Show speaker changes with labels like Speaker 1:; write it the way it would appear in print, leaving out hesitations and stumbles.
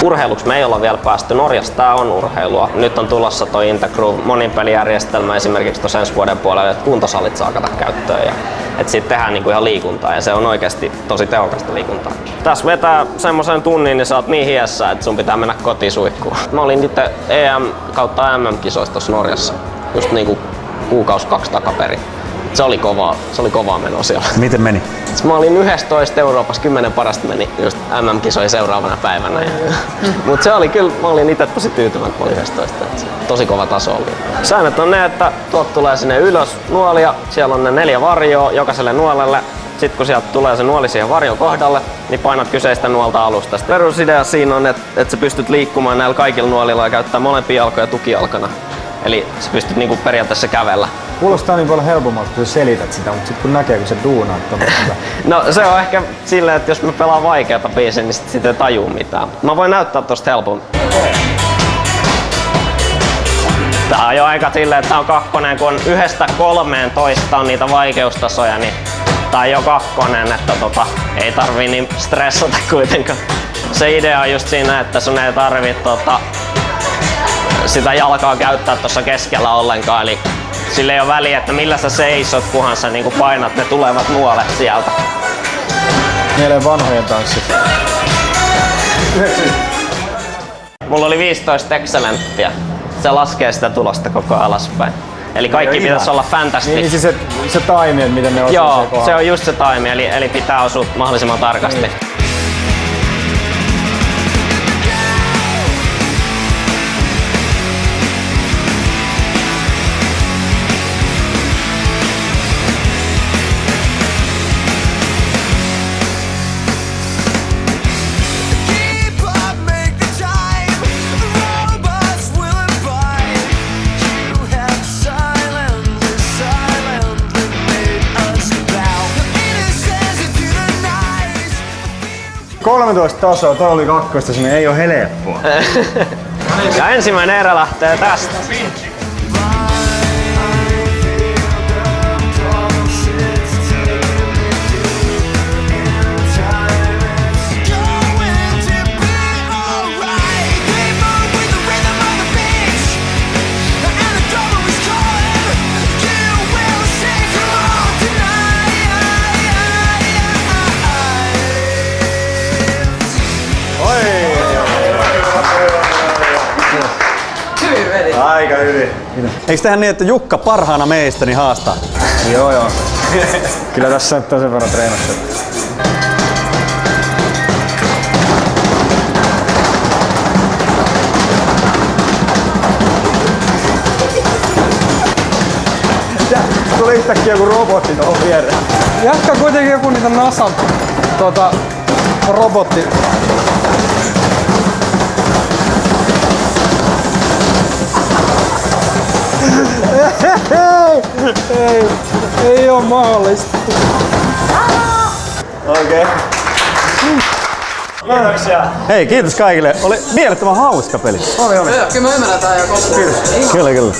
Speaker 1: Urheiluksi me ei olla vielä päästy. Norjassa tää on urheilua. Nyt on tulossa toi Intergroove monipelijärjestelmä esimerkiksi tuossa ensi vuoden puolella, että kuntosalit saa katsoa käyttöön. Että siitä tehdään niinku ihan liikuntaa ja se on oikeasti tosi tehokasta liikuntaa. Tässä vetää semmoisen tunnin, niin sä oot niin hiessä, että sun pitää mennä kotiin suihkuun. Mä olin itse EM kautta MM-kisoissa tuossa Norjassa. Just niinku kuukausi 2 takaperin. Se oli kovaa menoa siellä.
Speaker 2: Miten meni?
Speaker 1: Mä olin 11 Euroopassa, 10 parasta meni just MM-kisoja seuraavana päivänä. Mut se oli kyllä, mä olin itse tosi tyytyväinen, kun mä olin 11. Tosi kova taso oli. Säännöt on ne, että tuot tulee sinne ylös nuolia, siellä on ne 4 varjoa jokaiselle nuolelle. Sitten kun sieltä tulee se nuoli siihen varjon kohdalle, niin painat kyseistä nuolta alusta. Perusidea siinä on, että sä pystyt liikkumaan näillä kaikilla nuolilla ja käyttää molempia jalkoja tukijalkana. Eli sä pystyt niinku periaatteessa kävellä.
Speaker 3: Kuulostaa niin paljon helpommalta, kun sä selität sitä, mutta sitten kun näkee, kun sä duunaat tommoista.
Speaker 1: No se on ehkä silleen, että jos mä pelaan vaikeata biisiä, niin sit ei tajuu mitään. Mä voin näyttää tosta helpommin. Tää on jo aika silleen, että tää on 2, kun on 1–13 on niitä vaikeustasoja, niin tää on jo 2, että ei tarvii niin stressata kuitenkaan. Se idea on just siinä, että sun ei tarvii sitä jalkaa käyttää tuossa keskellä ollenkaan. Eli sillä ei ole väliä, että millä sä seisot, kunhan sä niinku painat ne tulevat nuolet sieltä.
Speaker 3: Mieleen vanhojen tanssit.
Speaker 1: Mulla oli 15 excellenttiä. Se laskee sitä tulosta koko alaspäin. Eli kaikki pitäisi olla fantastic.
Speaker 3: Niin siis se taimi, että miten ne osuu.
Speaker 1: Joo, se on just se taimi, eli pitää osua mahdollisimman tarkasti. Niin.
Speaker 3: Tasoa, toi oli 2, sinne ei oo helppoa.
Speaker 1: Ja ensimmäinen erä lähtee tästä.
Speaker 3: Aika hyvin.
Speaker 2: Eikö tehdä niin, että Jukka parhaana meistä niin haastaa?
Speaker 3: Joo. Kyllä tässä on sen verran treenattu. Tuli yhtäkkiä joku robotti tuohon viereen.
Speaker 4: Jätkä kuitenkin joku niitä NASAn robotti. Ei oo mahdollista.
Speaker 3: Okei. Kiitoksia.
Speaker 2: Hei, kiitos kaikille. Oli mielettömän hauska peli.
Speaker 3: Oli.
Speaker 4: Kyllä me ymmärretään ja kohta.
Speaker 2: Kyllä.